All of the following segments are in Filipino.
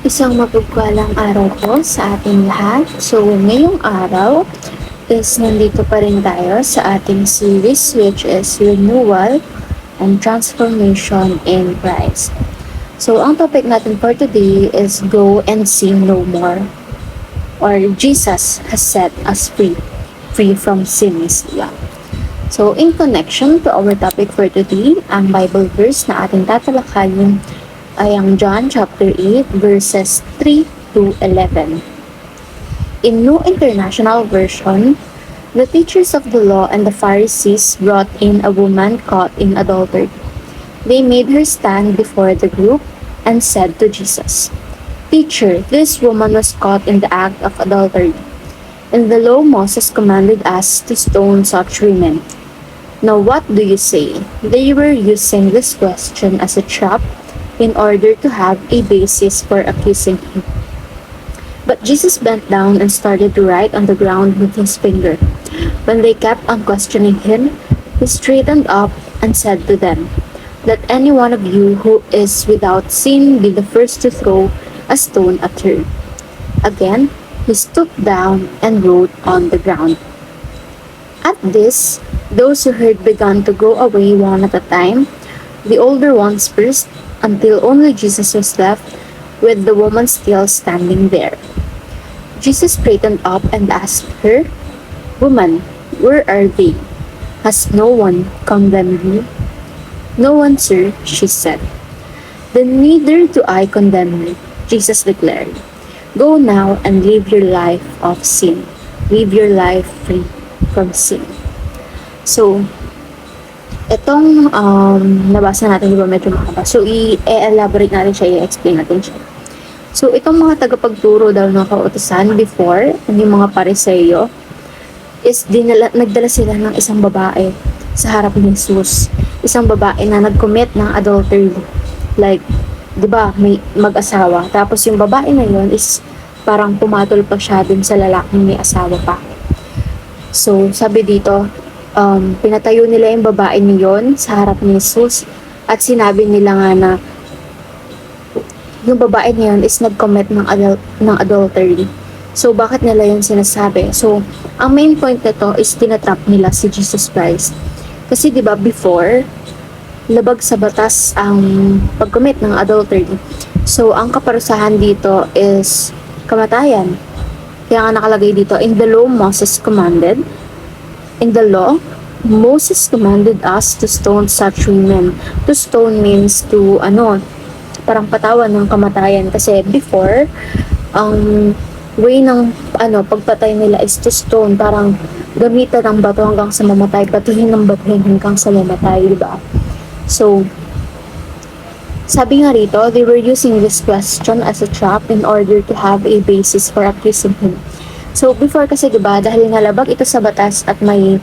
Isang mapagpalang araw po sa ating lahat. So, ngayong araw is nandito pa rin tayo sa ating series which is Renewal and Transformation in Christ. So, ang topic natin for today is Go and Sin No More, or Jesus has set us free from sin. So, in connection to our topic for today, ang Bible verse na ating tatalakayin ay ang John chapter 8 verses 3 to 11. In New International Version, the teachers of the law and the Pharisees brought in a woman caught in adultery. They made her stand before the group and said to Jesus, "Teacher, this woman was caught in the act of adultery. In the law, Moses commanded us to stone such women. Now what do you say?" They were using this question as a trap in order to have a basis for accusing him. But Jesus bent down and started to write on the ground with his finger. When they kept on questioning him, he straightened up and said to them, "Let any one of you who is without sin be the first to throw a stone at her." Again, he stooped down and wrote on the ground. At this, those who heard began to go away one at a time, the older ones first, until only Jesus was left, with the woman still standing there. Jesus straightened up and asked her, "Woman, where are they? Has no one condemned you?" "No one, sir," she said. "Then neither do I condemn you," Jesus declared. "Go now and live your life of sin. Live your life free from sin." So, itong nabasa natin, di ba medyo mahaba? So, i-elaborate natin siya, i-explain natin siya. So, itong mga tagapagturo daw ng kautusan before, yung mga pariseyo, is nagdala sila ng isang babae sa harap ni Jesus. Isang babae na nag-commit ng adultery. Like, di ba, may mag-asawa. Tapos yung babae na yun is parang pumatol pa siya dun sa lalaking may asawa pa. So, sabi dito, pinatayo nila yung babae niyon sa harap ni Jesus at sinabi nila nga na yung babae niyon is nag-commit ng adultery. So, bakit nila yun sinasabi? So, ang main point nito is tinatrap nila si Jesus Christ. Kasi di ba before, labag sa batas ang pag-commit ng adultery. So, ang kaparusahan dito is kamatayan. Kaya nga nakalagay dito, in the law, Moses commanded. In the law, Moses commanded us to stone such women. To stone means to, parang patawan ng kamatayan. Kasi before, ang way ng, pagpatay nila is to stone. Parang gamitan ng bato hanggang sa mamatay. Batuhin ng batuhin hanggang sa mamatay, di ba? So, sabi nga rito, they were using this question as a trap in order to have a basis for accusing him. So, before kasi diba, dahil nalabag ito sa batas at may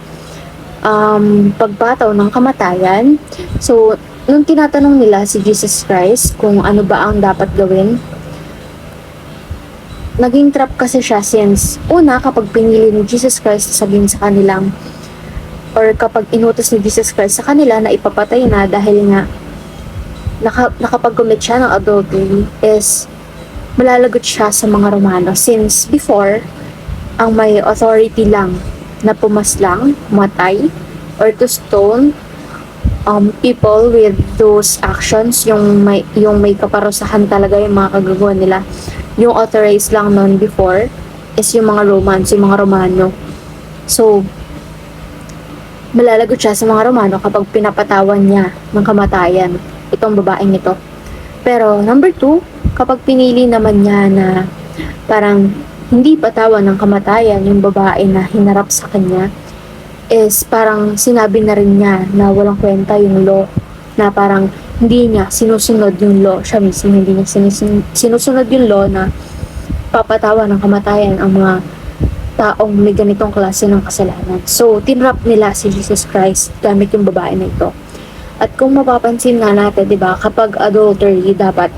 pagpataw ng kamatayan, so, nung tinatanong nila si Jesus Christ kung ano ba ang dapat gawin, naging trap kasi siya since, una, kapag pinili ni Jesus Christ sabihin sa kanilang, or kapag inutos ni Jesus Christ sa kanila na ipapatay na dahil nga nakapag-commit siya ng adultery, is malalagot siya sa mga Romano. Since before, ang may authority lang na pumaslang, matay, or to stone people with those actions, yung may kaparusahan talaga yung mga kagagawa nila. Yung authorized lang noon before is yung mga Romans, yung mga Romano. So, malalagot siya sa mga Romano kapag pinapatawan niya ng kamatayan itong babaeng ito. Pero number 2, kapag pinili naman niya na parang hindi patawan ng kamatayan yung babae na hinarap sa kanya, is parang sinabi na rin niya na walang kwenta yung law, na parang hindi niya sinusunod yung law, siya mismo hindi niya sinusunod yung law na papatawan ng kamatayan ang mga taong may ganitong klase ng kasalanan. So, tinrap nila si Jesus Christ gamit yung babae na ito. At kung mapapansin nga natin, di ba, kapag adultery, dapat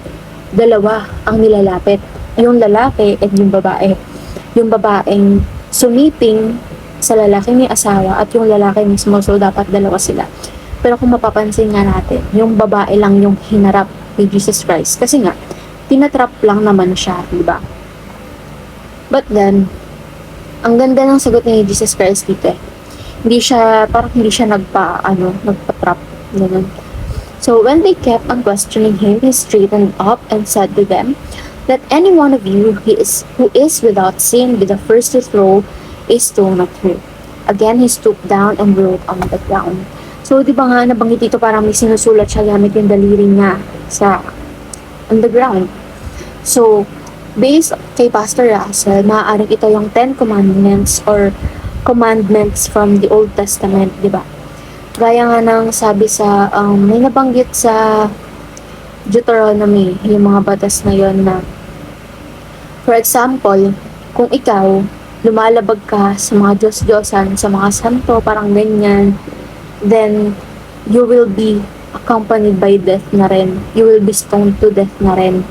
dalawa ang nilalapit. Yung lalaki at yung babae. Yung babaeng sumiping sa lalaki may asawa at yung lalaki mismo, so dapat dalawa sila. Pero kung mapapansin nga natin, yung babae lang yung hinarap ni Jesus Christ. Kasi nga, tinatrap lang naman siya, di ba? But then, ang ganda ng sagot ni Jesus Christ dito eh. Hindi siya nagpa-trap. Ganun. So, when they kept on questioning him, he straightened up and said to them, "Let any one of you who is without sin be the first to throw a stone at her." Again, he stooped down and wrote on the ground. So, di ba nga nabanggit dito parang may sinusulat siya gamit yung daliri niya on the ground. So, based kay Pastor Russell, maaaring ito yung 10 Commandments or commandments from the Old Testament, di ba? Gaya nga ng sabi sa, may nabanggit sa Deuteronomy, yung mga batas na yon na, for example, kung ikaw, lumalabag ka sa mga Diyos-Diyosan, sa mga santo, parang ganyan, then, you will be accompanied by death na rin. You will be stoned to death na rin.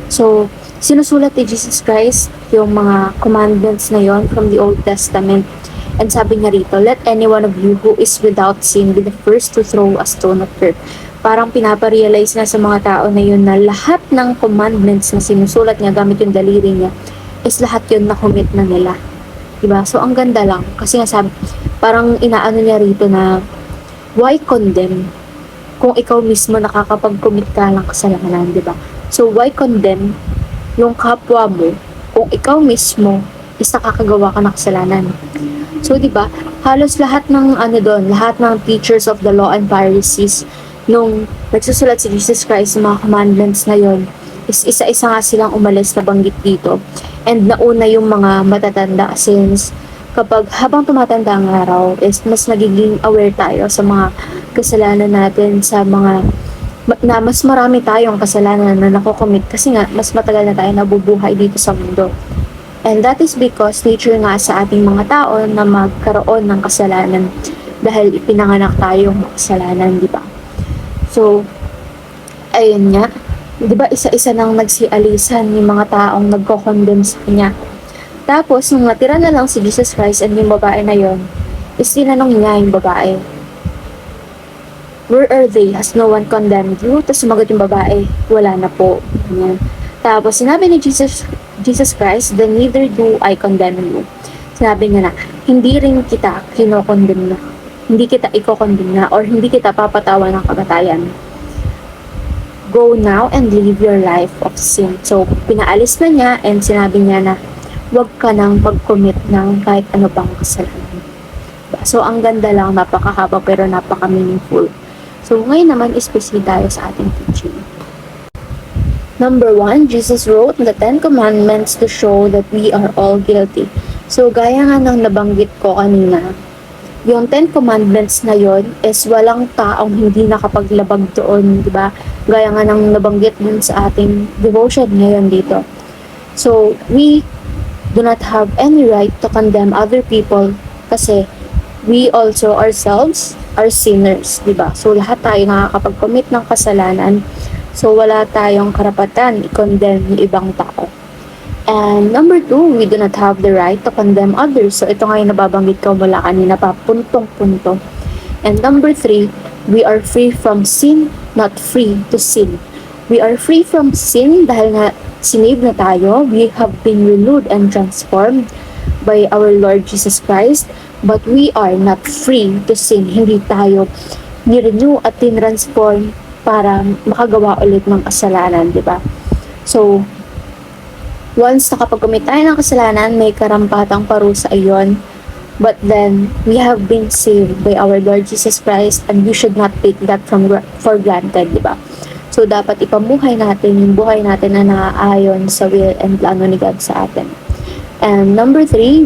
So, sinusulat ni Jesus Christ yung mga commandments na yon from the Old Testament. And sabi niya rito, "Let any one of you who is without sin be the first to throw a stone at her." Parang pinaparealize na sa mga tao na yun na lahat ng commandments na sinusulat niya gamit yung daliri niya is lahat yun na commit na nila. Diba? So, ang ganda lang. Kasi nga sabi, parang inaano niya rito na, why condemn kung ikaw mismo nakakapag-commit ka ng kasalanan, diba? So, why condemn yung kapwa mo kung ikaw mismo is nakakagawa ka ng kasalanan? So, di ba, halos lahat ng lahat ng teachers of the law and Pharisees nung nagsusulat si Jesus Christ ng mga commandments na yon, is isa-isa nga silang umalis na banggit dito. And nauna yung mga matatanda, since kapag habang tumatanda ang araw is mas nagiging aware tayo sa mga kasalanan natin, sa mga na mas marami tayong kasalanan na nakocommit kasi nga mas matagal na tayo nabubuhay dito sa mundo. And that is because nature nga sa ating mga tao na magkaroon ng kasalanan dahil ipinanganak tayong kasalanan, di ba? So, ayun nga, di ba isa-isa nang nagsialisan yung mga taong nagko-condemn sa kanya. Tapos, nung natira na lang si Jesus Christ and yung babae na yon, is tinanong niya yung babae, "Where are they? Has no one condemned you?" Tapos sumagot yung babae, "Wala na po." Ganyan. Tapos sinabi ni Jesus Christ, "Then neither do I condemn you." Sinabi niya na, hindi rin kita kinokondemn na. Hindi kita ikokondemn na or hindi kita papatawan ng kamatayan. Go now and live your life of sin. So, pinaalis na niya and sinabi niya na huwag ka nang mag-commit ng kahit ano pang kasalanan. So, ang ganda lang, napakahaba pero napaka-meaningful. So, ngayon naman is proceed tayo sa ating teaching. Number 1, Jesus wrote the 10 Commandments to show that we are all guilty. So, gaya nga ng nabanggit ko kanina, yung 10 Commandments na yon is walang taong hindi nakapaglabag doon, di ba? Gaya nga ng nabanggit din sa ating devotion ngayon dito. So, we do not have any right to condemn other people kasi we also ourselves are sinners, di ba? So, lahat tayo nakakapag-commit ng kasalanan. So, wala tayong karapatan i-condemn yung ibang tao. And number 2, we do not have the right to condemn others. So, ito nga yung nababanggit ko mula kanina pa, puntong-punto. And number 3, we are free from sin, not free to sin. We are free from sin dahil nga sinave na tayo. We have been renewed and transformed by our Lord Jesus Christ. But we are not free to sin. Hindi tayo ni-renew at tin-transform para makagawa ulit ng kasalanan, di ba? So, once nakapag-commit tayo ng kasalanan, may karampatang parusa iyon. But then, we have been saved by our Lord Jesus Christ and we should not take that for granted, di ba? So, dapat ipamuhay natin yung buhay natin na naaayon sa will and plano ni God sa atin. And number 3,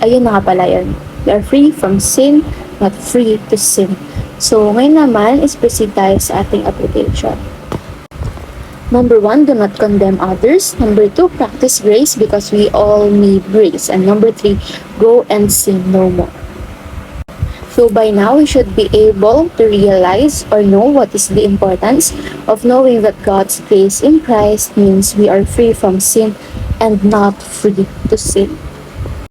ayun na nga pala yun. We are free from sin, not free to sin. So, ngayon naman is proceed tayo sa ating application. Number 1, do not condemn others. Number 2, practice grace because we all need grace. And number 3, go and sin no more. So, by now, we should be able to realize or know what is the importance of knowing that God's grace in Christ means we are free from sin and not free to sin.